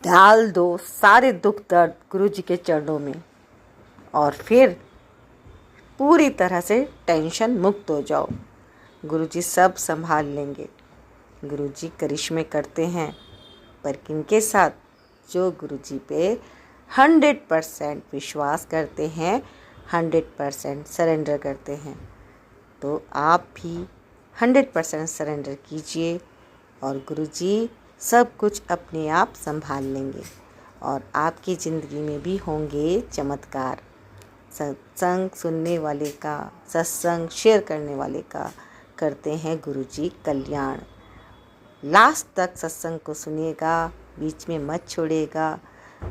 डाल दो सारे दुख दर्द गुरु जी के चरणों में और फिर पूरी तरह से टेंशन मुक्त हो जाओ। गुरु जी सब संभाल लेंगे। गुरु जी करिश्मे करते हैं, पर किनके साथ? जो गुरु जी पे 100% विश्वास करते हैं, 100% सरेंडर करते हैं। तो आप भी 100% सरेंडर कीजिए और गुरु जी सब कुछ अपने आप संभाल लेंगे और आपकी ज़िंदगी में भी होंगे चमत्कार। सत्संग सुनने वाले का, सत्संग शेयर करने वाले का करते हैं गुरु जी कल्याण। लास्ट तक सत्संग को सुनिएगा, बीच में मत छोड़िएगा।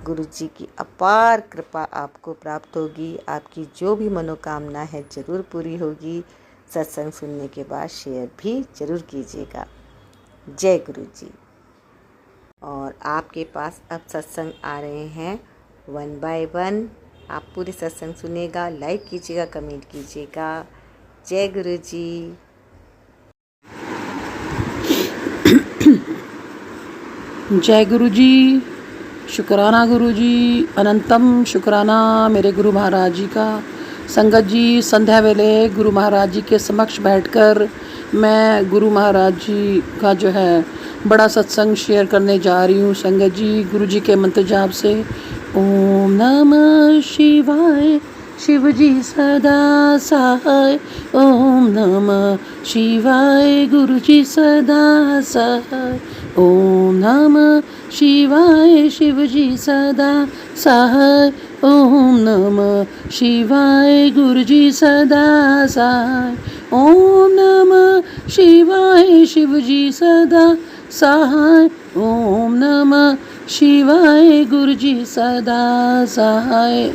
गुरु जी की अपार कृपा आपको प्राप्त होगी। आपकी जो भी मनोकामना है ज़रूर पूरी होगी। सत्संग सुनने के बाद शेयर भी ज़रूर कीजिएगा। जय गुरु जी। और आपके पास अब सत्संग आ रहे हैं 1 बाय 1। आप पूरे सत्संग सुनिएगा, लाइक कीजिएगा, कमेंट कीजिएगा। जय गुरु जी। जय गुरु जी। शुक्राना गुरु जी, अनंतम शुक्राना मेरे गुरु महाराज जी का। संगत जी, संध्या वेले गुरु महाराज जी के समक्ष बैठकर मैं गुरु महाराज जी का जो है बड़ा सत्संग शेयर करने जा रही हूँ। संगत जी, गुरु जी के मंत्र जाप से ओम नमः शिवाय, शिव जी सदा सहाय। ओम नमः शिवाय, गुरु जी सदा सहाय। ओम नमः शिवाय, शिव जी सदा सहाय। ओम नमः शिवाय, गुरु जी सदा सहाय। ओम नमः शिवाय, शिव जी सदा सहाय। ओम नमः शिवाय, गुरु जी सदा सहाय।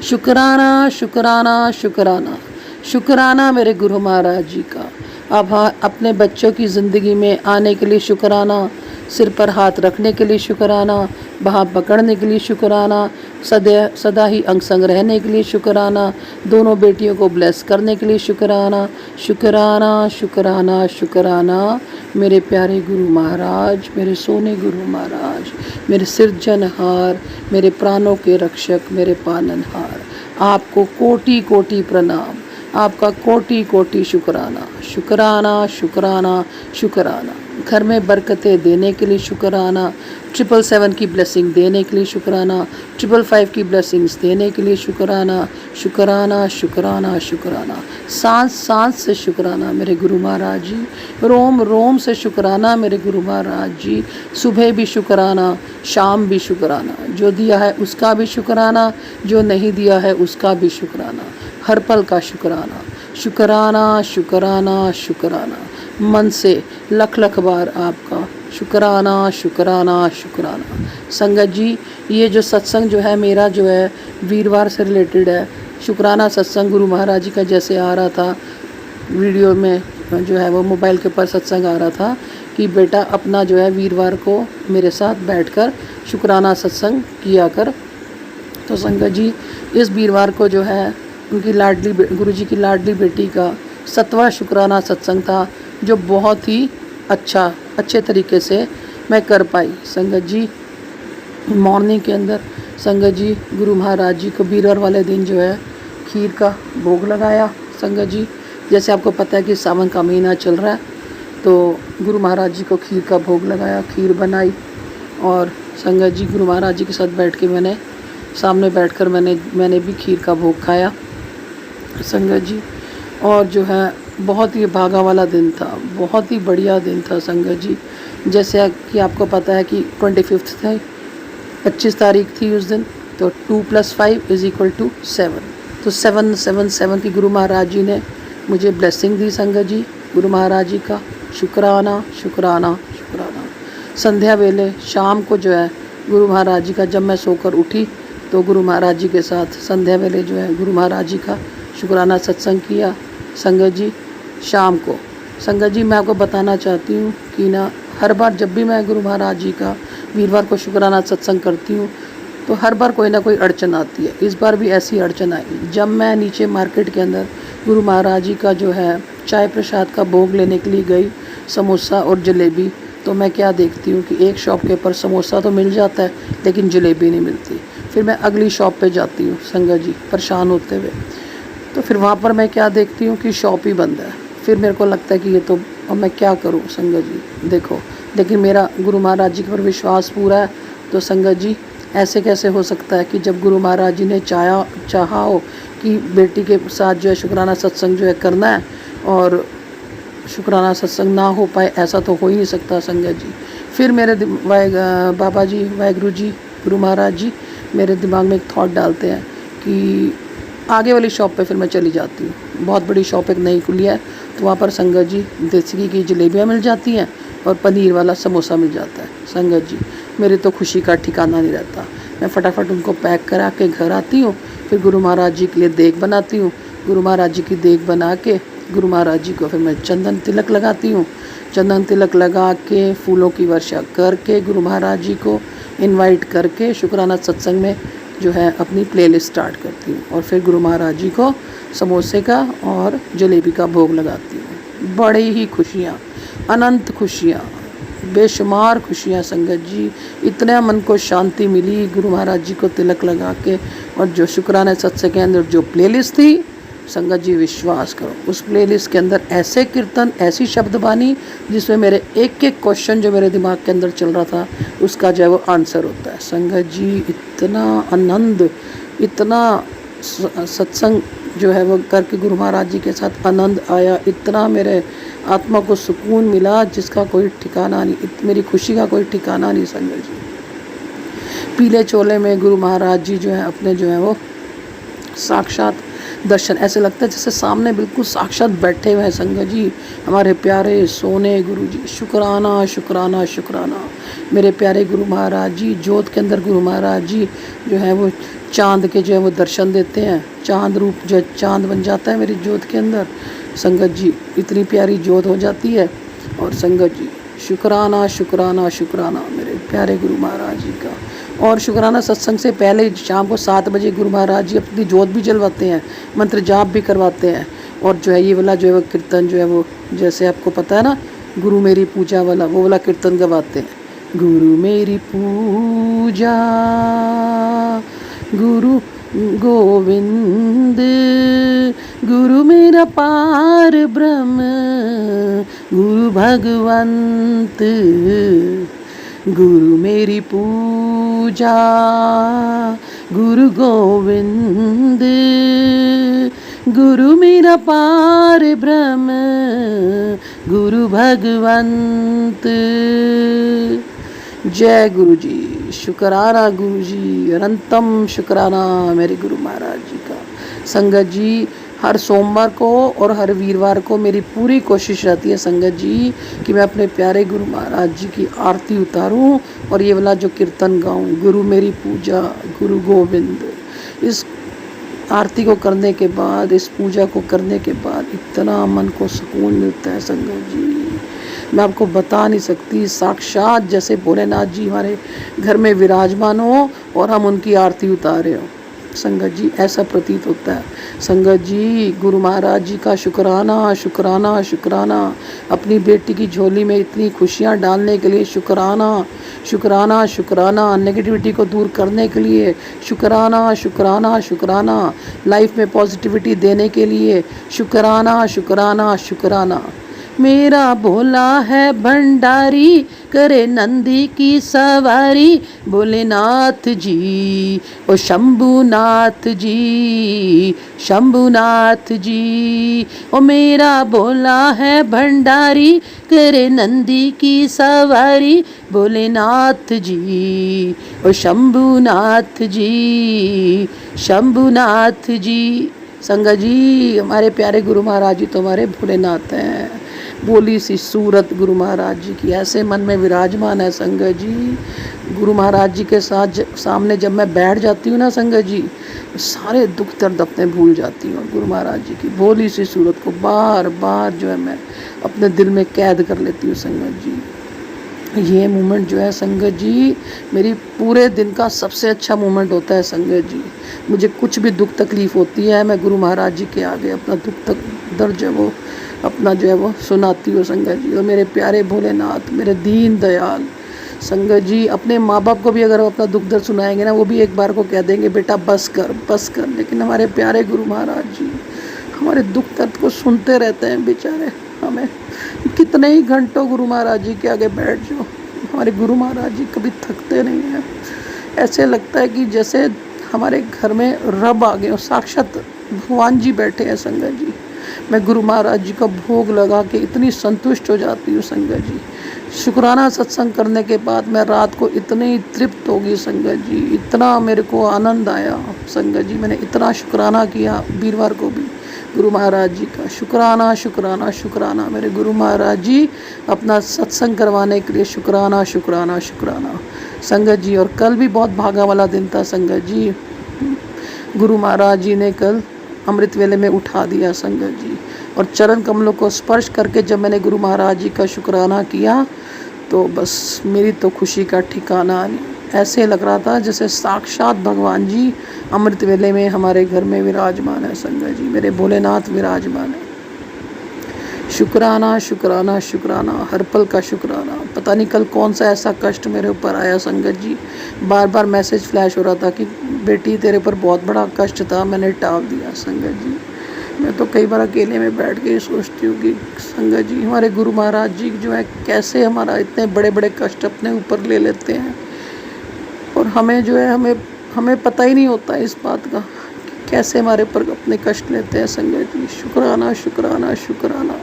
शुक्राना शुक्राना शुक्राना शुक्राना मेरे गुरु महाराज जी का। अब अपने बच्चों की ज़िंदगी में आने के लिए शुक्राना, सिर पर हाथ रखने के लिए शुक्राना, बाह पकड़ने के लिए शुक्राना, सदा ही अंग संग रहने के लिए शुक्राना, दोनों बेटियों को ब्लेस करने के लिए शुक्राना। शुक्राना शुक्राना शुक्राना मेरे प्यारे गुरु महाराज, मेरे सोने गुरु महाराज, मेरे सिरजनहार, मेरे प्राणों के रक्षक, मेरे पालनहार। आपको कोटि कोटि प्रणाम, आपका कोटि कोटि शुक्राना। शुक्राना शुक्राना शुक्राना। घर में बरकतें देने के लिए शुक्राना, 777 की ब्लेसिंग देने के लिए शुक्राना, 555 की ब्लेसिंग्स देने के लिए शुक्राना। शुक्राना शुक्राना शुक्राना। सांस सांस से शुक्राना मेरे गुरु महाराज जी, रोम रोम से शुक्राना मेरे गुरु महाराज जी। सुबह भी शुक्राना, शाम भी शुक्राना। जो दिया है उसका भी शुक्राना, जो नहीं दिया है उसका भी शुक्राना। हर पल का शुक्राना। शुक्राना शुक्राना शुक्राना। मन से लख लख बार आपका शुक्राना शुक्राना शुक्राना। संगत जी, ये जो सत्संग जो है मेरा जो है वीरवार से रिलेटेड है। शुक्राना सत्संग गुरु महाराज जी का जैसे आ रहा था वीडियो में, जो है वो मोबाइल के ऊपर सत्संग आ रहा था कि बेटा अपना जो है वीरवार को मेरे साथ बैठकर शुक्राना सत्संग किया कर। तो संगत जी, इस वीरवार को जो है उनकी लाडली गुरु जी की लाडली बेटी का 7वां शुक्राना सत्संग था, जो बहुत ही अच्छे तरीके से मैं कर पाई। संगत जी, मॉर्निंग के अंदर संगत जी गुरु महाराज जी को वीरवार वाले दिन जो है खीर का भोग लगाया। संगत जी, जैसे आपको पता है कि सावन का महीना चल रहा है, तो गुरु महाराज जी को खीर का भोग लगाया, खीर बनाई और संगत जी गुरु महाराज जी के साथ बैठ के मैंने सामने बैठकर मैंने भी खीर का भोग खाया। संगत जी, और जो है बहुत ही भागा वाला दिन था, बहुत ही बढ़िया दिन था संगत जी। जैसे कि आपको पता है कि 25 थे, 25 तारीख थी उस दिन, तो 2 + 5 = 7। तो 777 की गुरु महाराज जी ने मुझे ब्लेसिंग दी। संगत जी, गुरु महाराज जी का शुक्राना शुक्राना शुक्राना। संध्या वेले शाम को जो है गुरु महाराज जी का, जब मैं सोकर उठी तो गुरु महाराज जी के साथ संध्या वेले जो है गुरु महाराज जी का शुक्राना सत्संग किया। संगत जी, शाम को संगत जी मैं आपको बताना चाहती हूँ कि ना, हर बार जब भी मैं गुरु महाराज जी का वीरवार को शुक्राना सत्संग करती हूँ तो हर बार कोई ना कोई अड़चन आती है। इस बार भी ऐसी अड़चन आई। जब मैं नीचे मार्केट के अंदर गुरु महाराज जी का जो है चाय प्रसाद का भोग लेने के लिए गई, समोसा और जलेबी, तो मैं क्या देखती हूँ कि एक शॉप के ऊपर समोसा तो मिल जाता है लेकिन जलेबी नहीं मिलती। फिर मैं अगली शॉप पे जाती हूँ संगत जी परेशान होते हुए, तो फिर वहाँ पर मैं क्या देखती हूँ कि शॉप ही बंद है। फिर मेरे को लगता है कि ये तो अब मैं क्या करूँ संगत जी देखो। लेकिन मेरा गुरु महाराज जी पर विश्वास पूरा है। तो संगत जी ऐसे कैसे हो सकता है कि जब गुरु महाराज जी ने चाहा हो कि बेटी के साथ जो है शुक्राना सत्संग जो है करना है और शुक्राना सत्संग ना हो पाए, ऐसा तो हो ही नहीं सकता संगत जी। फिर मेरे बाबा जी वाहिगुरु जी गुरु महाराज जी मेरे दिमाग में एक थॉट डालते हैं कि आगे वाली शॉप पे फिर मैं चली जाती हूँ। बहुत बड़ी शॉप एक नई खुली है, तो वहाँ पर संगत जी देसी घी की जलेबियाँ मिल जाती हैं और पनीर वाला समोसा मिल जाता है। संगत जी मेरी तो खुशी का ठिकाना नहीं रहता। मैं फटाफट उनको पैक करा के घर आती हूँ, फिर गुरु महाराज जी के लिए देग बनाती हूँ। गुरु महाराज जी की देग बना के गुरु महाराज जी को फिर मैं चंदन तिलक लगाती हूँ। चंदन तिलक लगा के फूलों की वर्षा करके गुरु महाराज जी को इनवाइट करके शुक्राना सत्संग में जो है अपनी प्लेलिस्ट स्टार्ट करती हूँ और फिर गुरु महाराज जी को समोसे का और जलेबी का भोग लगाती हूँ। बड़ी ही खुशियाँ, अनंत खुशियाँ, बेशुमार खुशियाँ संगत जी। इतना मन को शांति मिली गुरु महाराज जी को तिलक लगा के। और जो शुक्राना सत्संग के अंदर जो प्लेलिस्ट थी संगत जी विश्वास करो उस प्लेलिस्ट के अंदर ऐसे कीर्तन, ऐसी शब्द बानी जिसमें मेरे एक एक क्वेश्चन जो मेरे दिमाग के अंदर चल रहा था उसका जो है वो आंसर होता है। संगत जी इतना आनंद, इतना सत्संग जो है वो करके गुरु महाराज जी के साथ आनंद आया, इतना मेरे आत्मा को सुकून मिला जिसका कोई ठिकाना नहीं। मेरी खुशी का कोई ठिकाना नहीं संगत जी। पीले चोले में गुरु महाराज जी जो है अपने जो है वो साक्षात दर्शन, ऐसे लगता है जैसे सामने बिल्कुल साक्षात बैठे हुए हैं संगत जी। हमारे प्यारे सोने गुरु जी, शुक्राना शुक्राना शुक्राना। मेरे प्यारे गुरु महाराज जी, जोत के अंदर गुरु महाराज जी जो है वो चांद के जो है वो दर्शन देते हैं। चांद रूप जो चांद बन जाता है मेरी जोत के अंदर संगत जी, इतनी प्यारी जोत हो जाती है। और संगत जी शुक्राना शुक्राना शुक्राना मेरे प्यारे गुरु महाराज जी का। और शुक्राना सत्संग से पहले शाम को 7 बजे गुरु महाराज जी अपनी जोत भी जलवाते हैं, मंत्र जाप भी करवाते हैं। और जो है ये वाला जो है वो कीर्तन जो है वो जैसे आपको पता है ना, गुरु मेरी पूजा वाला, वो वाला कीर्तन गवाते हैं। गुरु मेरी पूजा गुरु गोविंद, गुरु मेरा पार ब्रह्म गुरु भगवंत, गुरु मेरी पूजा गुरु गोविंद, गुरु मेरा पार ब्रह्म गुरु भगवंत। जय गुरु जी, शुक्राना गुरु जी, अनंतम शुक्राना मेरे गुरु महाराज जी का। संगत जी हर सोमवार को और हर वीरवार को मेरी पूरी कोशिश रहती है संगत जी कि मैं अपने प्यारे गुरु महाराज जी की आरती उतारूं और ये वाला जो कीर्तन गाऊं, गुरु मेरी पूजा गुरु गोविंद। इस आरती को करने के बाद, इस पूजा को करने के बाद इतना मन को सुकून मिलता है संगत जी, मैं आपको बता नहीं सकती। साक्षात जैसे भोलेनाथ जी हमारे घर में विराजमान हो और हम उनकी आरती उतारे हो संगत जी, ऐसा प्रतीत होता है। संगत जी गुरु महाराज जी का शुक्राना शुक्राना शुक्राना। अपनी बेटी की झोली में इतनी खुशियाँ डालने के लिए शुक्राना शुक्राना शुक्राना। नेगेटिविटी को दूर करने के लिए शुक्राना शुक्राना शुक्राना। लाइफ में पॉजिटिविटी देने के लिए शुक्राना शुक्राना शुक्राना। मेरा भोला है भंडारी, करे नंदी की सवारी, भोलेनाथ जी ओ शंभुनाथ जी, शंभुनाथ जी। ओ मेरा भोला है भंडारी, करे नंदी की सवारी, भोलेनाथ जी ओ शंभुनाथ जी, शंभुनाथ जी। संगत जी हमारे प्यारे गुरु महाराज जी तो हमारे भोलेनाथ हैं। बोली सी सूरत गुरु महाराज जी की ऐसे मन में विराजमान है संगत जी। गुरु महाराज जी के साथ सामने जब मैं बैठ जाती हूँ ना संगत जी, सारे दुख दर्द अपने भूल जाती हूँ। गुरु महाराज जी की बोली सी सूरत को बार बार जो है मैं अपने दिल में कैद कर लेती हूँ संगत जी। ये मोमेंट जो है संगत जी मेरी पूरे दिन का सबसे अच्छा मोमेंट होता है संगत जी। मुझे कुछ भी दुख तकलीफ़ होती है, मैं गुरु महाराज जी के आगे अपना दर्द जो है वो अपना जो है वो सुनाती हो संगत जी। और मेरे प्यारे भोलेनाथ, मेरे दीन दयाल संगत जी, अपने माँ बाप को भी अगर वो अपना दुख दर्द सुनाएंगे ना, वो भी एक बार को कह देंगे बेटा बस कर बस कर। लेकिन हमारे प्यारे गुरु महाराज जी हमारे दुख दर्द को सुनते रहते हैं बेचारे। हमें कितने ही घंटों गुरु महाराज जी के आगे बैठ जाओ, हमारे गुरु महाराज जी कभी थकते नहीं हैं। ऐसे लगता है कि जैसे हमारे घर में रब आ गए हो, साक्षात भगवान जी बैठे हैं संगत जी। मैं गुरु महाराज जी का भोग लगा के इतनी संतुष्ट हो जाती हूँ संगत जी। शुक्राना सत्संग करने के बाद मैं रात को इतनी तृप्त होगी संगत जी, इतना मेरे को आनंद आया संगत जी। मैंने इतना शुक्राना किया वीरवार को भी गुरु महाराज जी का। शुक्राना शुक्राना शुक्राना मेरे गुरु महाराज जी अपना सत्संग करवाने के लिए। शुक्राना शुक्राना शुक्राना संगत जी। और कल भी बहुत भागा वाला दिन था संगत जी। गुरु महाराज जी ने कल अमृत वेले में उठा दिया संगत जी। और चरण कमलों को स्पर्श करके जब मैंने गुरु महाराज जी का शुक्राना किया तो बस मेरी तो खुशी का ठिकाना नहीं। ऐसे लग रहा था जैसे साक्षात भगवान जी अमृत वेले में हमारे घर में विराजमान है संगत जी। मेरे भोलेनाथ विराजमान है। शुक्राना शुक्राना शुक्राना, हर पल का शुक्राना। पता नहीं कल कौन सा ऐसा कष्ट मेरे ऊपर आया संगत जी। बार बार मैसेज फ्लैश हो रहा था कि बेटी तेरे ऊपर बहुत बड़ा कष्ट था, मैंने टाल दिया संगत जी। मैं तो कई बार अकेले में बैठ के सोचती हूँ कि संगत जी हमारे गुरु महाराज जी जो है कैसे हमारा इतने बड़े बड़े कष्ट अपने ऊपर ले लेते हैं। और हमें जो है हमें पता ही नहीं होता इस बात का कि कैसे हमारे ऊपर अपने कष्ट लेते हैं संगत जी। शुक्राना शुक्राना शुक्राना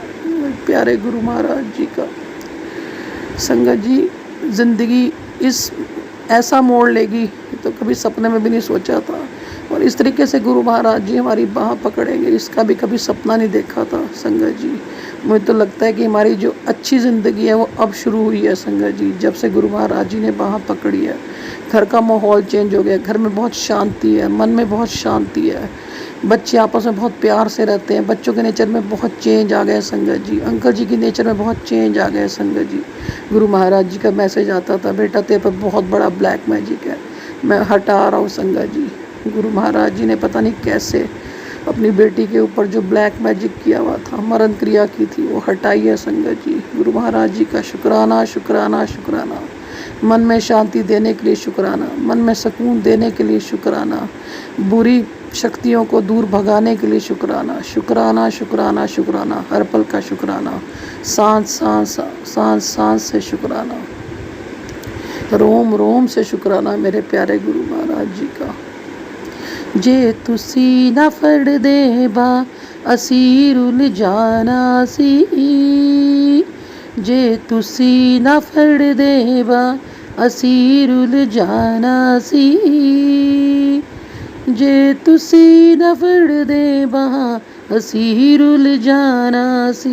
प्यारे गुरु महाराज जी का। संगत जी ज़िंदगी इस ऐसा मोड़ लेगी तो कभी सपने में भी नहीं सोचा था। और इस तरीके से गुरु महाराज जी हमारी बाह पकड़ेंगे इसका भी कभी सपना नहीं देखा था संगत जी। मुझे तो लगता है कि हमारी जो अच्छी ज़िंदगी है वो अब शुरू हुई है संगत जी, जब से गुरु महाराज जी ने बाह पकड़ी है। घर का माहौल चेंज हो गया, घर में बहुत शांति है, मन में बहुत शांति है। बच्चे आपस में बहुत प्यार से रहते हैं, बच्चों के नेचर में बहुत चेंज आ गया संगत जी। अंकल जी की नेचर में बहुत चेंज आ गया संगत जी। गुरु महाराज जी का मैसेज आता था बेटा तेरे पर बहुत बड़ा ब्लैक मैजिक है, मैं हटा रहा हूँ संगत जी। गुरु महाराज जी ने पता नहीं कैसे अपनी बेटी के ऊपर जो ब्लैक मैजिक किया हुआ था, मरण क्रिया की थी, वो हटाई है संगत जी। गुरु महाराज जी का शुक्राना शुक्राना शुक्राना। मन में शांति देने के लिए शुक्राना, मन में सुकून देने के लिए शुक्राना, बुरी शक्तियों को दूर भगाने के लिए शुक्राना। शुक्राना शुक्राना शुक्राना, हर पल का शुक्राना, सांस सांस सांस सांस से शुक्राना, रोम रोम से शुक्राना मेरे प्यारे गुरु महाराज जी का। जे तुसी ना फड़ देबा असी रुल जाना सी, जे तुसी ना फड़ देबा असी रुल जाना सी, जे तुसी ना फड़ देबा असी रुल जाना सी।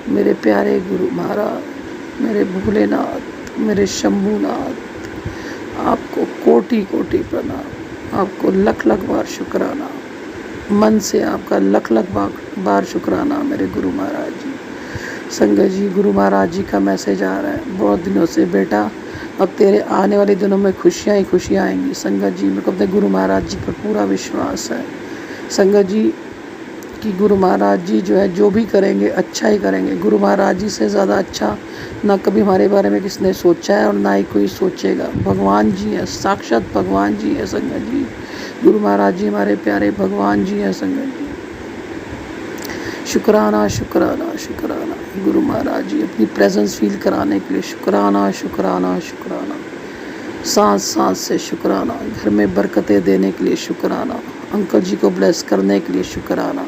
मेरे प्यारे गुरु महाराज, मेरे भोलेनाथ, मेरे शंभूनाथ, आपको कोटि कोटि प्रणाम, आपको लख लख बार शुक्राना, मन से आपका लख लख बार शुक्राना मेरे गुरु महाराज जी। संगत जी गुरु महाराज जी का मैसेज आ रहा है बहुत दिनों से, बेटा अब तेरे आने वाले दिनों में खुशियाँ ही खुशियाँ आएंगी। संगत जी मेरे को अपने गुरु महाराज जी पर पूरा विश्वास है संगत जी कि गुरु महाराज जी जो है जो भी करेंगे अच्छा ही करेंगे। गुरु महाराज जी से ज़्यादा अच्छा ना कभी हमारे बारे में किसने सोचा है और ना ही कोई सोचेगा। भगवान जी हैं, साक्षात भगवान जी हैं संगत जी। गुरु महाराज जी हमारे प्यारे भगवान जी हैं संगत जी। शुक्राना शुक्राना शुक्राना गुरु महाराज जी, अपनी प्रेजेंस फील कराने के लिए शुक्राना शुक्राना शुक्राना, सांस सांस से शुक्राना, घर में बरकतें देने के लिए शुक्राना, अंकल जी को ब्लेस करने के लिए शुक्राना,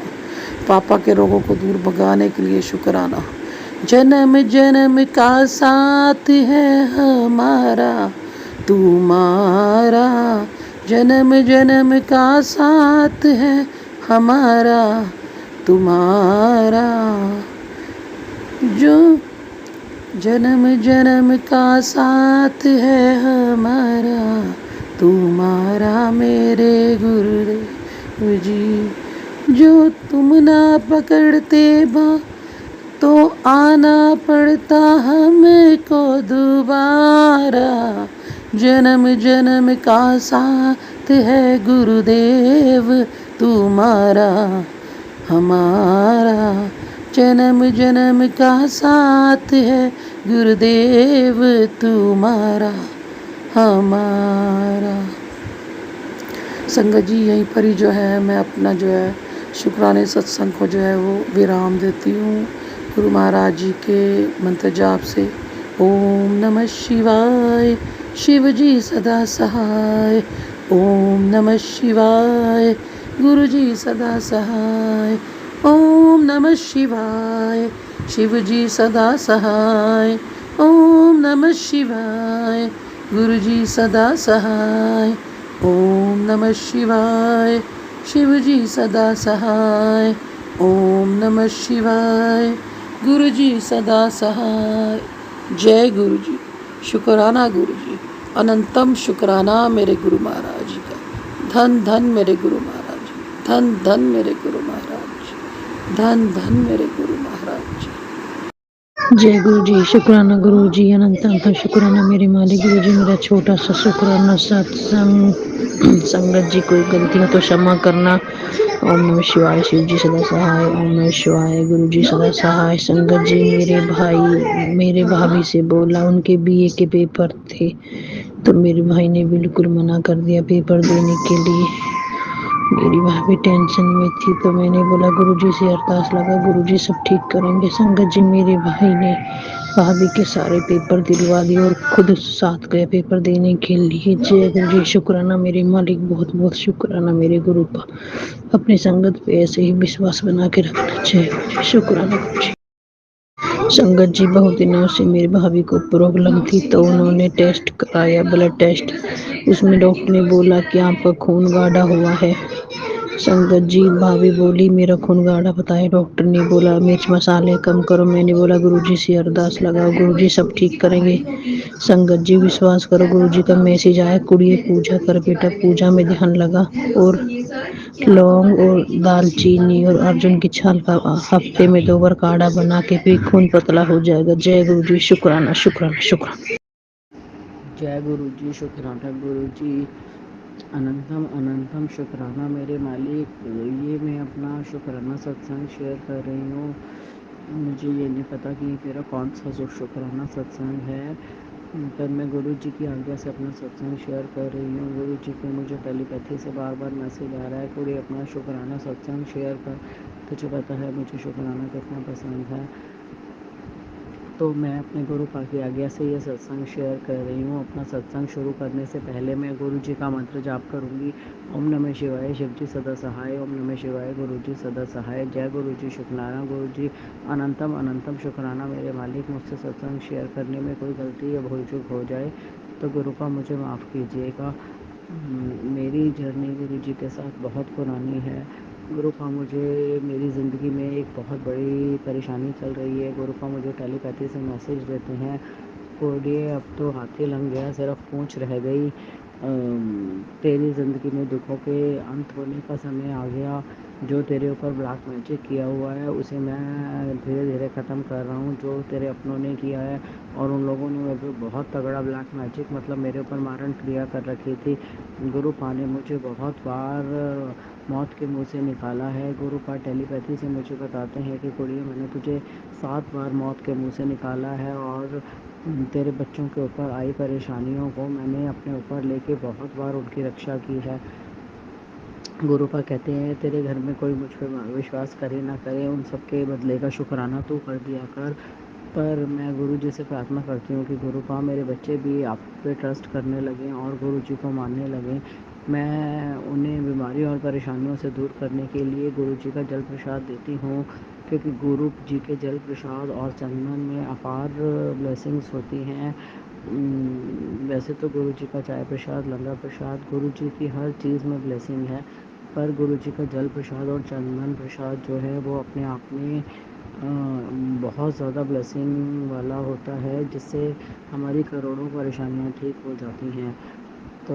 पापा के रोगों को दूर भगाने के लिए शुक्राना। जन्म जन्म का साथ है हमारा तुम्हारा, जन्म जन्म का साथ है हमारा तुम्हारा, जो जन्म जन्म का साथ है हमारा तुम्हारा मेरे गुरुदेव जी। जो तुम ना पकड़ते बा तो आना पड़ता हमको दोबारा, जन्म जन्म का साथ है गुरुदेव तुम्हारा हमारा जन्म जन्म का साथ है गुरुदेव तुम्हारा हमारा। संगत जी यहीं पर ही जो है मैं अपना जो है शुक्राने सत्संग को जो है वो विराम देती हूँ गुरु महाराज जी के मंत्र जाप से। ओम नमः शिवाय, शिव जी सदा सहाय। ओम नमः शिवाय, गुरु जी सदा सहाय। ओम नमः शिवाय, शिव जी सदा सहाय। ओम नमः शिवाय, गुरु जी सदा सहाय। ओम नमः शिवाय, शिव जी सदा सहाय। ओम नमः शिवाय, गुरु जी सदा सहाय। जय गुरु जी, शुक्राना गुरु जी, अनंतम शुक्राना मेरे गुरु महाराज जी का। धन धन मेरे गुरु महाराज जी, धन धन मेरे गुरु महाराज जी, धन धन मेरे गुरु महाराज जी। जय गुरु जी, शुक्राना गुरु जी, अनंत अनंत शुक्राना मेरे मालिक गुरु जी। मेरा छोटा सा शुक्राना सत्संग। संगत जी कोई गलती हो तो क्षमा करना। ओम नमः शिवाय, शिव जी सदा सहाय। ओम नमः शिवाय, गुरु जी सदा सहाय। संगत जी मेरे भाई मेरे भाभी से बोला, उनके बीए के पेपर थे तो मेरे भाई ने बिल्कुल मना कर दिया पेपर देने के लिए। मेरी भाभी टेंशन में थी तो मैंने बोला गुरुजी से अरदास लगा, गुरुजी सब ठीक करेंगे। संगत जी मेरे भाई ने भाभी के सारे पेपर दिलवा दिए और खुद साथ गए पेपर देने के लिए। जय गुरुजी, शुक्राना मेरे मालिक, बहुत बहुत शुक्राना मेरे गुरु का। अपनी संगत पे ऐसे ही विश्वास बना के रखना चाहिए। शुक्राना गुरुजी। संगत जी बहुत दिनों से मेरी भाभी को प्रॉब्लम थी तो उन्होंने टेस्ट कराया, ब्लड टेस्ट। उसमें डॉक्टर ने बोला कि आपका खून गाढ़ा हुआ है। संगत जी भाभी बोली मेरा खून गाढ़ा बताया, डॉक्टर ने बोला मिर्च मसाले कम करो। मैंने बोला गुरुजी से अरदास लगाओ, गुरुजी सब ठीक करेंगे। संगत जी विश्वास करो, गुरुजी का मैसेज आया, कुड़िए पूजा कर बेटा। पूजा में ध्यान लगा और लौंग और दालचीनी और अर्जुन की छाल का हफ्ते में 2 बार काढ़ा बना के पी, खून पतला हो जाएगा। जय गुरुजी, शुक्राना शुक्राना शुक्राना। जय गुरु जी, शुक्राना गुरु जी, अनंतम अनंतम शुक्राना मेरे मालिक। ये मैं अपना शुक्राना सत्संग शेयर कर रही हूँ। मुझे ये नहीं पता कि मेरा कौन सा शुक्राना सत्संग है, पर मैं गुरु जी की आज्ञा से अपना सत्संग शेयर कर रही हूँ। गुरु जी को मुझे टेलीपैथी से बार बार मैसेज आ रहा है, कोई अपना शुक्राना सत्संग शेयर कर। तुझे पता है मुझे शुक्राना कितना पसंद है, तो मैं अपने गुरु पा की आज्ञा से ये सत्संग शेयर कर रही हूँ। अपना सत्संग शुरू करने से पहले मैं गुरु जी का मंत्र जाप करूँगी। ओम नमः शिवाय, शिव जी सदा सहाय। ओम नमः शिवाय, गुरु जी सदा सहाय। जय गुरु जी, शुक्राना गुरु जी, अनंतम अनंतम शुक्राना मेरे मालिक। मुझसे सत्संग शेयर करने में कोई गलती या भूल चूक हो जाए तो गुरु का मुझे माफ़ कीजिएगा। मेरी जर्नी गुरु जी के साथ बहुत पुरानी है। गुरु का मुझे मेरी ज़िंदगी में एक बहुत बड़ी परेशानी चल रही है। गुरु का मुझे टेलीपैथी से मैसेज देते हैं, कोडिए अब तो हाथी लग गया, सिर्फ पूंछ रह गई। तेरी ज़िंदगी में दुखों के अंत होने का समय आ गया। जो तेरे ऊपर ब्लैक मैजिक किया हुआ है उसे मैं धीरे धीरे ख़त्म कर रहा हूँ। जो तेरे अपनों ने किया है और उन लोगों ने मेरे पे बहुत तगड़ा ब्लैक मैजिक मतलब मेरे ऊपर मारण क्रिया कर रखी थी। गुरु पा ने मुझे बहुत बार मौत के मुंह से निकाला है। गुरु पा टेलीपैथी से मुझे बताते हैं कि कुड़िए मैंने तुझे 7 बार मौत के मुंह से निकाला है और तेरे बच्चों के ऊपर आई परेशानियों को मैंने अपने ऊपर लेके बहुत बार उनकी रक्षा की है। गुरु पा कहते हैं तेरे घर में कोई मुझ पर विश्वास करे ना करे, उन सब के बदले का शुक्राना तू कर दिया कर। पर मैं गुरु जी से प्रार्थना करती हूँ कि गुरु पा मेरे बच्चे भी आप पे ट्रस्ट करने लगें और गुरु जी को मानने लगें। मैं उन्हें बीमारी और परेशानियों से दूर करने के लिए गुरु जी का जल प्रसाद देती हूँ, क्योंकि गुरु जी के जल प्रसाद और चंदन में अपार ब्लेसिंग्स होती हैं। वैसे तो गुरु जी का चाय प्रसाद, लंगर प्रसाद, गुरु जी की हर चीज़ में ब्लेसिंग है, पर गुरु जी का जल प्रसाद और चंदन प्रसाद जो है वो अपने आप में बहुत ज़्यादा ब्लेसिंग वाला होता है, जिससे हमारी करोड़ों परेशानियाँ ठीक हो जाती हैं। तो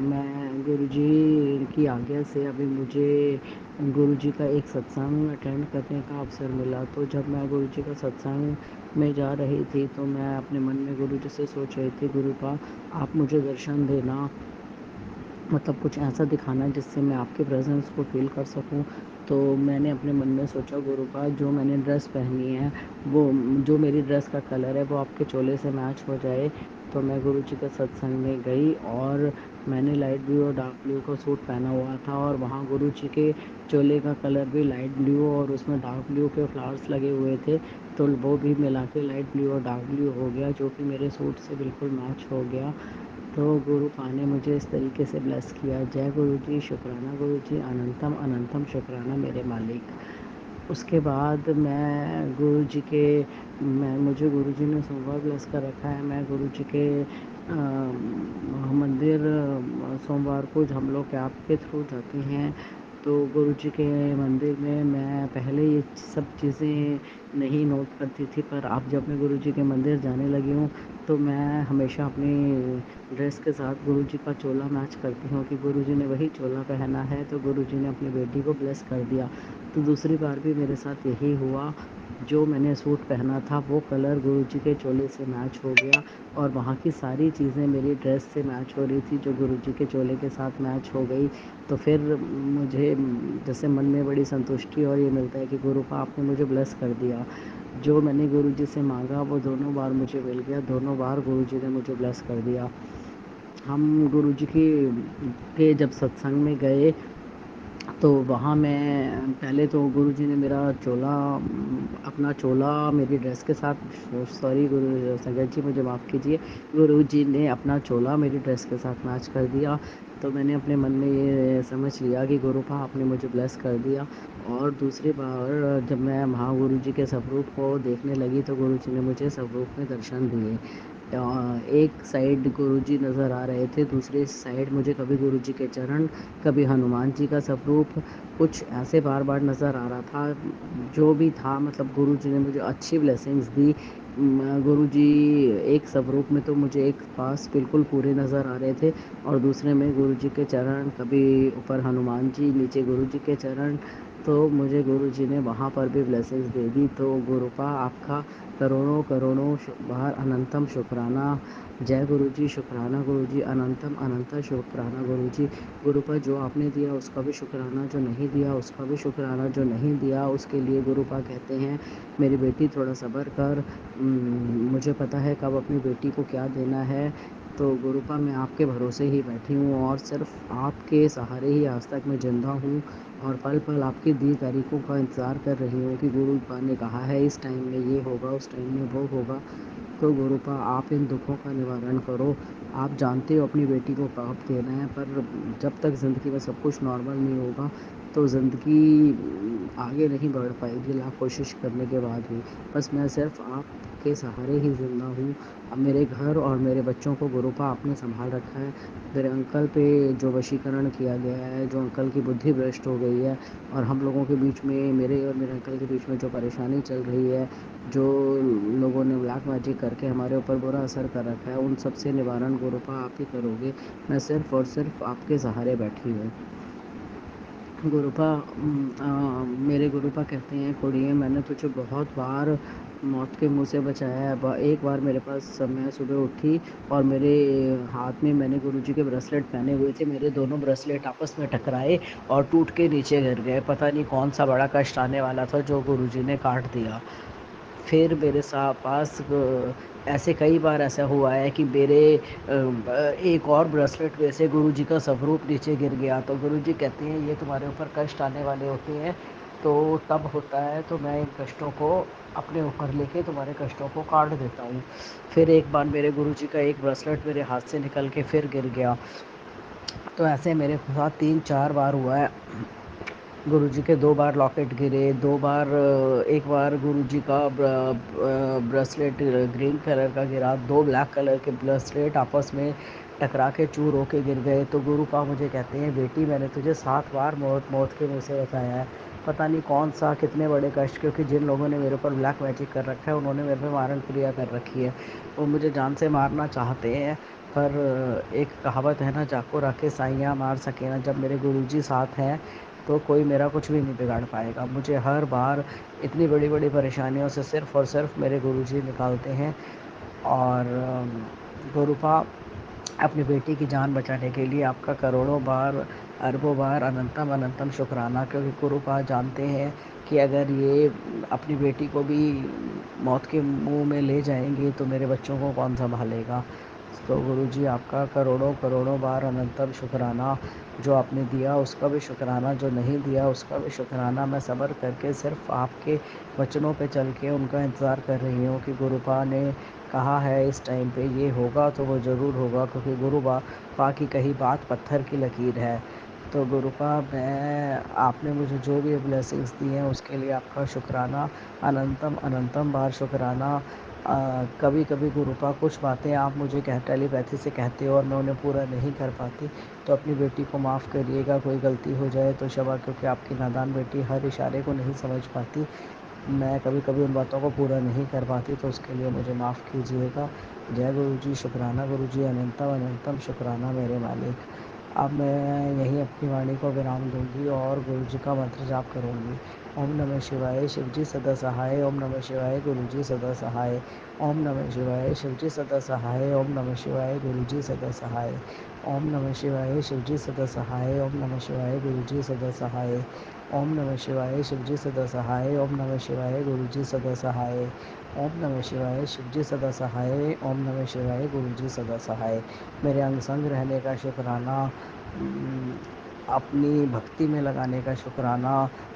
मैं गुरु जी की आज्ञा से अभी मुझे गुरु जी का एक सत्संग अटेंड करने का अवसर मिला। तो जब मैं गुरु जी का सत्संग में जा रही थी तो मैं अपने मन में गुरु जी से सोच रही थी, गुरु पा आप मुझे दर्शन देना, मतलब कुछ ऐसा दिखाना जिससे मैं आपके प्रेजेंस को फील कर सकूं। तो मैंने अपने मन में सोचा गुरुपा जो मैंने ड्रेस पहनी है वो जो मेरी ड्रेस का कलर है वो आपके चोले से मैच हो जाए। तो मैं गुरु जी के सत्संग में गई और मैंने लाइट ब्लू और डार्क ब्लू का सूट पहना हुआ था और वहाँ गुरु जी के चोले का कलर भी लाइट ब्लू और उसमें डार्क ब्लू के फ्लावर्स लगे हुए थे। तो वो भी मिला के लाइट ब्लू और डार्क ब्लू हो गया जो कि मेरे सूट से बिल्कुल मैच हो गया। तो गुरु पा ने मुझे इस तरीके से ब्लेस किया। जय गुरु जी, शुक्राना गुरु जी, अनंतम अनंतम शुक्राना मेरे मालिक। उसके बाद मैं गुरु जी के मैं मुझे गुरु जी ने सोमवार ब्लेस कर रखा है। मैं गुरु जी के मंदिर सोमवार को हम लोग कैब के थ्रू जाते हैं। तो गुरु जी के मंदिर में मैं पहले ये सब चीज़ें नहीं नोट करती थी, पर अब जब मैं गुरु जी के मंदिर जाने लगी हूँ तो मैं हमेशा अपनी ड्रेस के साथ गुरु जी का चोला मैच करती हूँ कि गुरु जी ने वही चोला पहना है तो गुरु जी ने अपनी बेटी को ब्लेस कर दिया। तो दूसरी बार भी मेरे साथ यही हुआ। जो मैंने सूट पहना था वो कलर गुरु जी के चोले से मैच हो गया और वहाँ की सारी चीज़ें मेरी ड्रेस से मैच हो रही थी जो गुरु जी के चोले के साथ मैच हो गई। तो फिर मुझे जैसे मन में बड़ी संतुष्टि और ये मिलता है कि गुरुपा आपने मुझे ब्लेस कर दिया। जो मैंने गुरु जी से मांगा वो दोनों बार मुझे मिल गया, दोनों बार गुरु जी ने मुझे ब्लेस कर दिया। हम गुरु जी के जब सत्संग में गए तो वहाँ मैं पहले तो गुरु जी ने मेरा चोला अपना चोला मेरी ड्रेस के साथ सॉरी गुरु संगत जी मुझे माफ़ कीजिए, गुरु जी ने अपना चोला मेरी ड्रेस के साथ मैच कर दिया। तो मैंने अपने मन में ये समझ लिया कि गुरुपा आपने मुझे ब्लेस कर दिया। और दूसरी बार जब मैं वहाँ गुरु जी के स्वरूप को देखने लगी तो गुरु जी ने मुझे स्वरूप में दर्शन दिए। एक साइड गुरुजी नज़र आ रहे थे, दूसरी साइड मुझे कभी गुरुजी के चरण, कभी हनुमान जी का स्वरूप, कुछ ऐसे बार बार नज़र आ रहा था। जो भी था मतलब गुरुजी ने मुझे अच्छी ब्लेसिंग्स दी। गुरुजी एक स्वरूप में तो मुझे एक पास बिल्कुल पूरे नज़र आ रहे थे और दूसरे में गुरुजी के चरण, कभी ऊपर हनुमान जी, नीचे गुरुजी के चरण। तो मुझे गुरुजी ने वहाँ पर भी ब्लेसिंग्स दे दी। तो गुरुपा आपका करोड़ों करोड़ों बार अनंतम शुक्राना। जय गुरु जी, शुक्राना गुरु जी, अनंतम अनंत शुक्राना गुरु जी। गुरुपा जो आपने दिया उसका भी शुक्राना, जो नहीं दिया उसका भी शुक्राना, जो नहीं दिया उसके लिए गुरुपा कहते हैं मेरी बेटी थोड़ा सब्र कर, मुझे पता है कब अपनी बेटी को क्या देना है। तो गुरुपा मैं आपके भरोसे ही बैठी हूँ और सिर्फ आपके सहारे ही आज तक मैं जिंदा हूँ और पल पल आपकी दी तारीखों का इंतज़ार कर रही हूँ कि गुरुपा ने कहा है इस टाइम में ये होगा, उस टाइम में वो होगा। तो गुरुपा आप इन दुखों का निवारण करो। आप जानते हो अपनी बेटी को कब देना है, पर जब तक ज़िंदगी में सब कुछ नॉर्मल नहीं होगा तो ज़िंदगी आगे नहीं बढ़ पाएगी लाख कोशिश करने के बाद भी। बस मैं सिर्फ आपके सहारे ही ज़िंदा हूँ। अब मेरे घर और मेरे बच्चों को गुरुपा आपने संभाल रखा है। मेरे अंकल पे जो वशीकरण किया गया है, जो अंकल की बुद्धि भ्रष्ट हो गई है और हम लोगों के बीच में, मेरे और मेरे अंकल के बीच में जो परेशानी चल रही है, जो लोगों ने ब्लैक मैजिक करके हमारे ऊपर बुरा असर कर रखा है, उन सब से निवारण गुरुपा आप ही करोगे। मैं सिर्फ और सिर्फ आपके सहारे बैठी हूँ। गुरुपा मेरे गुरुपा कहते हैं कुड़िए मैंने तुझे बहुत बार मौत के मुंह से बचाया है। एक बार मेरे पास मैं सुबह उठी और मेरे हाथ में मैंने गुरुजी के ब्रेसलेट पहने हुए थे, मेरे दोनों ब्रेसलेट आपस में टकराए और टूट के नीचे गिर गए। पता नहीं कौन सा बड़ा कष्ट आने वाला था जो गुरुजी ने काट दिया। फिर मेरे पास ऐसे कई बार ऐसा हुआ है कि मेरे एक और ब्रेसलेट में से गुरुजी का स्वरूप नीचे गिर गया। तो गुरुजी कहते हैं ये तुम्हारे ऊपर कष्ट आने वाले होते हैं, तो तब होता है तो मैं इन कष्टों को अपने ऊपर लेके तुम्हारे कष्टों को काट देता हूँ। फिर एक बार मेरे गुरुजी का एक ब्रेसलेट मेरे हाथ से निकल के फिर गिर गया। तो ऐसे मेरे साथ 3-4 बार हुआ है। गुरुजी के 2 बार लॉकेट गिरे, 2 बार एक बार गुरुजी का ब्रेसलेट ग्रीन कलर का गिरा, 2 ब्लैक कलर के ब्रेसलेट आपस में टकरा के चूर होके गिर गए। तो गुरुपा मुझे कहते हैं बेटी मैंने तुझे 7 बार मौत के मुँह से बचाया है। पता नहीं कौन सा कितने बड़े कष्ट, क्योंकि जिन लोगों ने मेरे ऊपर ब्लैक मैजिक कर रखा है उन्होंने मेरे पे मारण क्रिया कर रखी है। वो मुझे जान से मारना चाहते हैं, पर एक कहावत है ना, जाको रखे साइयाँ मार सके ना। जब मेरे गुरुजी साथ हैं तो कोई मेरा कुछ भी नहीं बिगाड़ पाएगा। मुझे हर बार इतनी बड़ी बड़ी परेशानियों से सिर्फ़ और सिर्फ मेरे गुरुजी निकालते हैं। और गुरुपा अपनी बेटी की जान बचाने के लिए आपका करोड़ों बार अरबों बार अनंतम अनंतम शुक्राना, क्योंकि गुरुपाद जानते हैं कि अगर ये अपनी बेटी को भी मौत के मुंह में ले जाएंगे तो मेरे बच्चों को कौन संभालेगा। तो गुरुजी आपका करोड़ों करोड़ों बार अनंतम शुक्राना। जो आपने दिया उसका भी शुक्राना, जो नहीं दिया उसका भी शुक्राना। मैं सब्र करके सिर्फ आपके वचनों पे चल के उनका इंतज़ार कर रही हूँ कि गुरुपा ने कहा है इस टाइम पे ये होगा तो वो ज़रूर होगा, क्योंकि गुरुपा की कही बात पत्थर की लकीर है। तो गुरुपा, मैं आपने मुझे जो भी ब्लेसिंग्स दी हैं उसके लिए आपका शुक्राना, अनंतम अनंतम बार शुक्राना। कभी कभी गुरुपा कुछ बातें आप मुझे टेलीपैथी से कहते हो और मैं उन्हें पूरा नहीं कर पाती, तो अपनी बेटी को माफ़ करिएगा। कोई गलती हो जाए तो क्षमा, क्योंकि आपकी नादान बेटी हर इशारे को नहीं समझ पाती। मैं कभी कभी उन बातों को पूरा नहीं कर पाती, तो उसके लिए मुझे माफ़ कीजिएगा। जय गुरुजी, शुक्राना गुरुजी, अनंतम अनंतम शुक्राना मेरे मालिक। अब मैं यहीं अपनी वाणी को विराम दूंगी और गुरुजी का मंत्र जाप करूंगी। ओम नमः शिवाय, शिवजी सदा सहाय। ओम नमः शिवाय, गुरुजी सदा सहाय। ओम नमः शिवाय, शिवजी सदा सहाय। ओम नमः शिवाय, गुरुजी सदा सहाय। ओम नमः शिवाय, शिवजी सदा सहाय। ओम नमः शिवाय, गुरुजी सदा सहाय। ओम नमः शिवाय, शिवजी सदा सहाय। ओम नमः शिवाय, गुरुजी सदा सहाय। ओम नमः शिवाय, शिवजी सदा सहाय। ओम नमः शिवाय, गुरुजी सदा सहाय। मेरे अंग संग रहने का शुक्राना, अपनी भक्ति में लगाने का शुक्राना,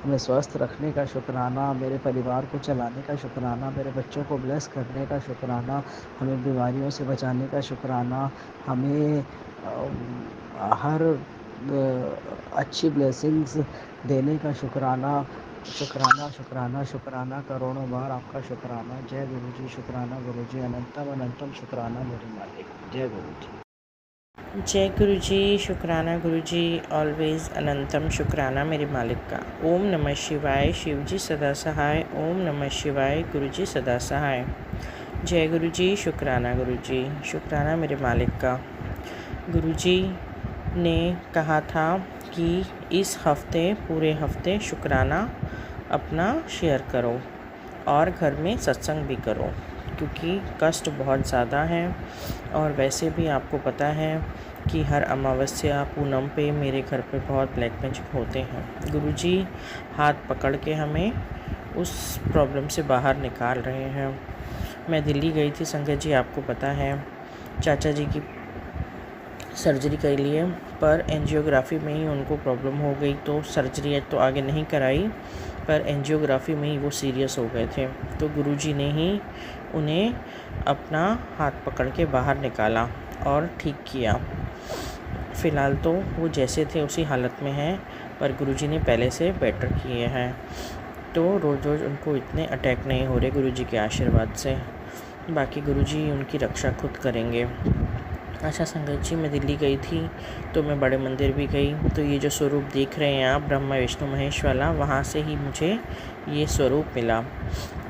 हमें स्वस्थ रखने का शुक्राना, मेरे परिवार को चलाने का शुक्राना, मेरे बच्चों को ब्लेस करने का शुक्राना, हमें बीमारियों से बचाने का शुक्राना, हमें हर अच्छी ब्लेसिंग्स देने का शुक्राना। शुक्राना शुक्राना शुक्राना, करोड़ों बार आपका शुक्राना। जय गुरुजी, शुक्राना गुरुजी, अनंतम अनंतम शुक्राना मेरे मालिक। जय गुरुजी। जय गुरुजी, शुक्राना गुरुजी, ऑलवेज़ अनंतम शुक्राना मेरे मालिक का। ओम नमः शिवाय, शिवजी सदा सहाय। ओम नमः शिवाय, गुरुजी सदा सहाय। जय गुरुजी, शुक्राना गुरुजी, शुक्राना मेरे मालिक का। गुरुजी ने कहा था कि इस हफ्ते, पूरे हफ्ते शुक्राना अपना शेयर करो और घर में सत्संग भी करो, क्योंकि कष्ट बहुत ज़्यादा है। और वैसे भी आपको पता है कि हर अमावस्या पूनम पे मेरे घर पे बहुत ब्लैक मैजिक होते हैं। गुरुजी हाथ पकड़ के हमें उस प्रॉब्लम से बाहर निकाल रहे हैं। मैं दिल्ली गई थी संगत जी, आपको पता है, चाचा जी की सर्जरी के लिए, पर एंजियोग्राफी में ही उनको प्रॉब्लम हो गई, तो सर्जरी तो आगे नहीं कराई, पर एंजियोग्राफी में ही वो सीरियस हो गए थे। तो गुरुजी ने ही उन्हें अपना हाथ पकड़ के बाहर निकाला और ठीक किया। फ़िलहाल तो वो जैसे थे उसी हालत में हैं, पर गुरुजी ने पहले से बेटर किए हैं। तो रोज़ रोज़ उनको इतने अटैक नहीं हो रहे गुरुजी के आशीर्वाद से। बाकी गुरुजी उनकी रक्षा खुद करेंगे। अच्छा संगत जी, मैं दिल्ली गई थी तो मैं बड़े मंदिर भी गई, तो ये जो स्वरूप देख रहे हैं आप, ब्रह्मा विष्णु महेश वाला, वहाँ से ही मुझे ये स्वरूप मिला।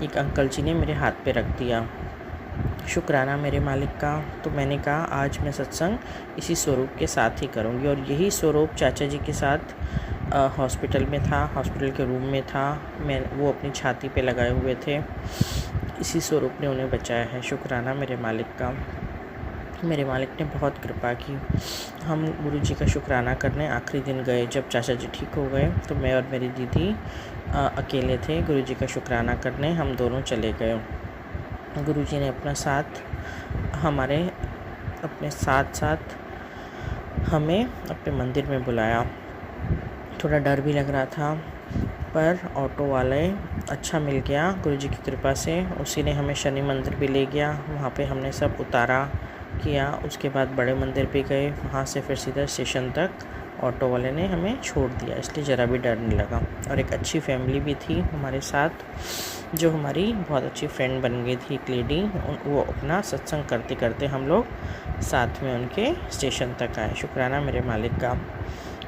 एक अंकल जी ने मेरे हाथ पे रख दिया। शुक्राना मेरे मालिक का। तो मैंने कहा आज मैं सत्संग इसी स्वरूप के साथ ही करूँगी, और यही स्वरूप चाचा जी के साथ हॉस्पिटल में था, हॉस्पिटल के रूम में था। वो अपनी छाती पे लगाए हुए थे, इसी स्वरूप ने उन्हें बचाया है। शुक्राना मेरे मालिक का। मेरे मालिक ने बहुत कृपा की। हम गुरुजी का शुक्राना करने आखिरी दिन गए। जब चाचा जी ठीक हो गए तो मैं और मेरी दीदी अकेले थे। गुरुजी का शुक्राना करने हम दोनों चले गए। गुरुजी ने अपने साथ साथ हमें अपने मंदिर में बुलाया। थोड़ा डर भी लग रहा था, पर ऑटो वाले अच्छा मिल गया गुरुजी की कृपा से। उसी ने हमें शनि मंदिर भी ले गया, वहाँ पे हमने सब उतारा किया। उसके बाद बड़े मंदिर पे गए, वहाँ से फिर सीधा स्टेशन तक ऑटो वाले ने हमें छोड़ दिया, इसलिए ज़रा भी डर नहीं लगा। और एक अच्छी फैमिली भी थी हमारे साथ, जो हमारी बहुत अच्छी फ्रेंड बन गई थी, एक लेडी। वो अपना सत्संग करते करते हम लोग साथ में उनके स्टेशन तक आए। शुक्राना मेरे मालिक का।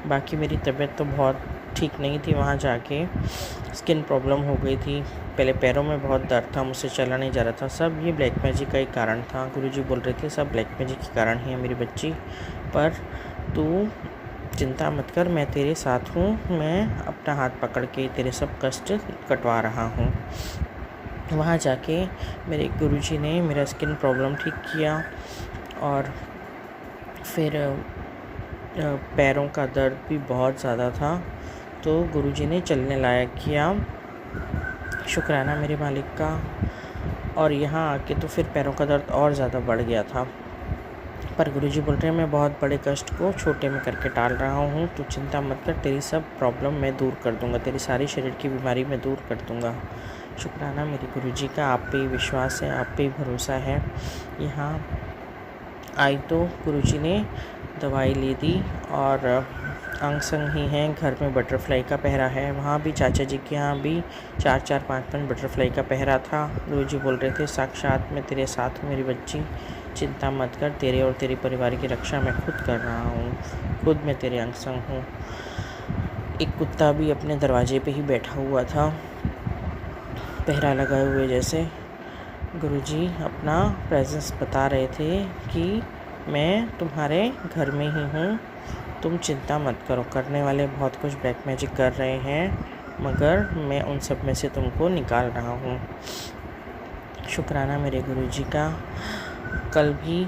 बाकी मेरी तबीयत तो बहुत ठीक नहीं थी। वहाँ जाके स्किन प्रॉब्लम हो गई थी, पहले पैरों में बहुत दर्द था, मुझसे चला नहीं जा रहा था। सब ये ब्लैक मैजिक का ही कारण था। गुरुजी बोल रहे थे सब ब्लैक मैजिक के कारण ही है मेरी बच्ची, पर तू चिंता मत कर, मैं तेरे साथ हूँ। मैं अपना हाथ पकड़ के तेरे सब कष्ट कटवा रहा हूँ। वहाँ जाके मेरे गुरुजी ने मेरा स्किन प्रॉब्लम ठीक किया, और फिर पैरों का दर्द भी बहुत ज़्यादा था, तो गुरुजी ने चलने लायक किया। शुक्राना मेरे मालिक का। और यहाँ आके तो फिर पैरों का दर्द और ज़्यादा बढ़ गया था, पर गुरुजी बोल रहे हैं मैं बहुत बड़े कष्ट को छोटे में करके टाल रहा हूँ, तो चिंता मत कर, तेरी सब प्रॉब्लम मैं दूर कर दूँगा, तेरी सारी शरीर की बीमारी मैं दूर कर दूँगा। शुक्राना मेरे गुरुजी का, आप पे ही विश्वास है, आप पे ही भरोसा है। यहाँ आई तो गुरुजी ने दवाई ले दी और अंग संग ही हैं, घर में बटरफ्लाई का पहरा है, वहाँ भी चाचा जी के यहाँ भी 4-4, 5-5 बटरफ्लाई का पहरा था। गुरुजी बोल रहे थे साक्षात मैं तेरे साथ हूँ मेरी बच्ची, चिंता मत कर, तेरे और तेरे परिवार की रक्षा मैं खुद कर रहा हूँ, खुद मैं तेरे अंग संग हूँ। एक कुत्ता भी अपने दरवाजे पे ही बैठा हुआ था, पहरा लगाए हुए जैसे। गुरुजी अपना प्रेजेंस बता रहे थे कि मैं तुम्हारे घर में ही हूँ, तुम चिंता मत करो, करने वाले बहुत कुछ ब्लैक मैजिक कर रहे हैं, मगर मैं उन सब में से तुमको निकाल रहा हूँ। शुक्राना मेरे गुरुजी का। कल भी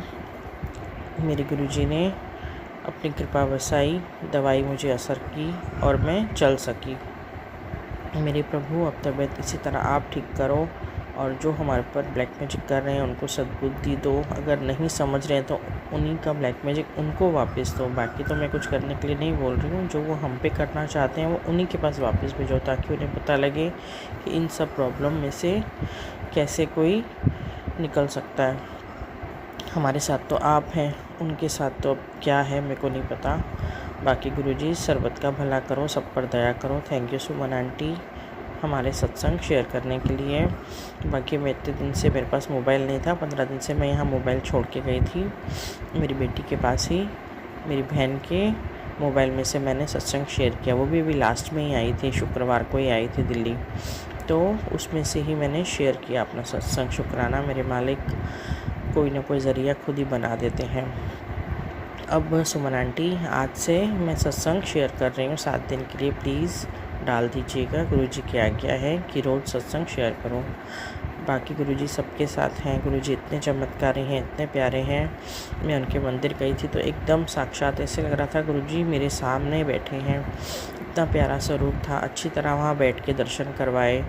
मेरे गुरुजी ने अपनी कृपा बरसाई, दवाई मुझे असर की और मैं चल सकी। मेरे प्रभु अब तबीयत इसी तरह आप ठीक करो, और जो हमारे पर ब्लैक मैजिक कर रहे हैं उनको सद्बुद्धि दो, अगर नहीं समझ रहे हैं तो उन्हीं का ब्लैक मैजिक उनको वापस दो। बाकी तो मैं कुछ करने के लिए नहीं बोल रही हूँ, जो वो हम पे करना चाहते हैं वो उन्हीं के पास वापस भेजो, ताकि उन्हें पता लगे कि इन सब प्रॉब्लम में से कैसे कोई निकल सकता है। हमारे साथ तो आप हैं, उनके साथ तो अब क्या है मेरे को नहीं पता। बाकी गुरुजी सर्वत का भला करो, सब पर दया करो। थैंक यू सुमन आंटी हमारे सत्संग शेयर करने के लिए। बाकी मैं इतने दिन से मेरे पास मोबाइल नहीं था, 15 दिन से मैं यहाँ मोबाइल छोड़ के गई थी मेरी बेटी के पास ही, मेरी बहन के मोबाइल में से मैंने सत्संग शेयर किया। वो भी अभी लास्ट में ही आई थी, शुक्रवार को ही आई थी दिल्ली, तो उसमें से ही मैंने शेयर किया अपना सत्संग। शुक्राना मेरे मालिक, कोई ना कोई ज़रिया खुद ही बना देते हैं। अब सुमन आंटी आज से मैं सत्संग शेयर कर रही हूँ 7 दिन के लिए, प्लीज़ डाल दीजिएगा। गुरुजी की आज्ञा है कि रोज़ सत्संग शेयर करो। बाकी गुरुजी सबके साथ हैं, गुरुजी इतने चमत्कारी हैं, इतने प्यारे हैं। मैं उनके मंदिर गई थी तो एकदम साक्षात ऐसे लग रहा था गुरुजी मेरे सामने बैठे हैं, इतना प्यारा स्वरूप था। अच्छी तरह वहाँ बैठ के दर्शन करवाए,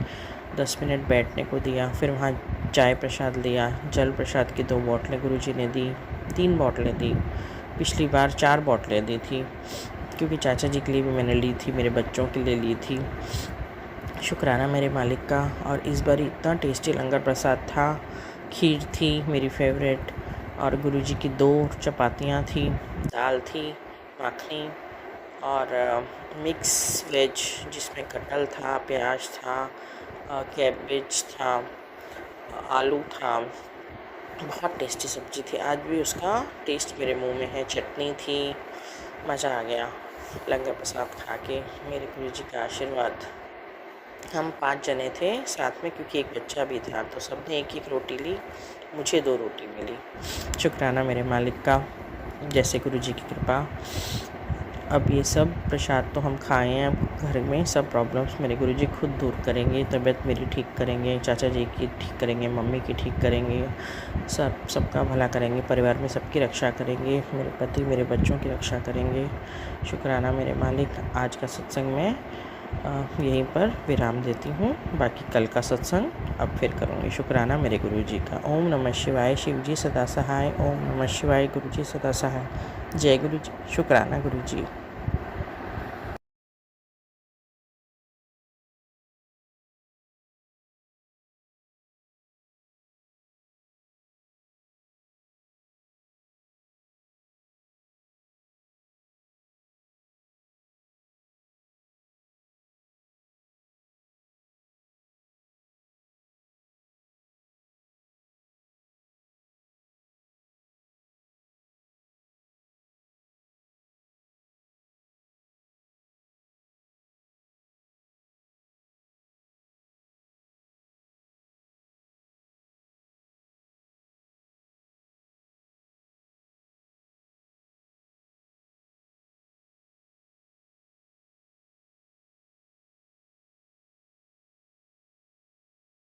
10 मिनट बैठने को दिया, फिर वहाँ चाय प्रसाद लिया, जल प्रसाद की 2 बोतलें गुरुजी ने दी, 3 बोतलें दी, पिछली बार 4 बोतलें दी थी, क्योंकि चाचा जी के लिए भी मैंने ली थी, मेरे बच्चों के लिए ली थी। शुक्राना मेरे मालिक का। और इस बार इतना टेस्टी लंगर प्रसाद था, खीर थी मेरी फेवरेट, और गुरुजी की 2 चपातियाँ थी, दाल थी, माखनी और मिक्स वेज जिसमें कटहल था, प्याज था, कैबेज था, आलू था, बहुत टेस्टी सब्ज़ी थी। आज भी उसका टेस्ट मेरे मुंह में है। चटनी थी, मज़ा आ गया लंगर प्रसाद खा के। मेरे गुरुजी का आशीर्वाद। हम 5 जने थे साथ में, क्योंकि एक बच्चा भी था, तो सबने 1-1 रोटी ली, मुझे 2 रोटी मिली। शुक्राना मेरे मालिक का, जैसे गुरुजी की कृपा। अब ये सब प्रसाद तो हम खाए हैं, अब घर में सब प्रॉब्लम्स मेरे गुरुजी खुद दूर करेंगे, तबीयत मेरी ठीक करेंगे, चाचा जी की ठीक करेंगे, मम्मी की ठीक करेंगे, सबका भला करेंगे, परिवार में सबकी रक्षा करेंगे, मेरे पति मेरे बच्चों की रक्षा करेंगे। शुक्राना मेरे मालिक। आज का सत्संग मैं यहीं पर विराम देती हूँ, बाकी कल का सत्संग अब फिर करूँगी। शुक्राना मेरे गुरुजी का। ओम नमः शिवाय, शिव जी सदा सहाय। ओम नमः शिवाय, गुरुजी सदा सहाय। जय गुरुजी। शुक्राना गुरुजी।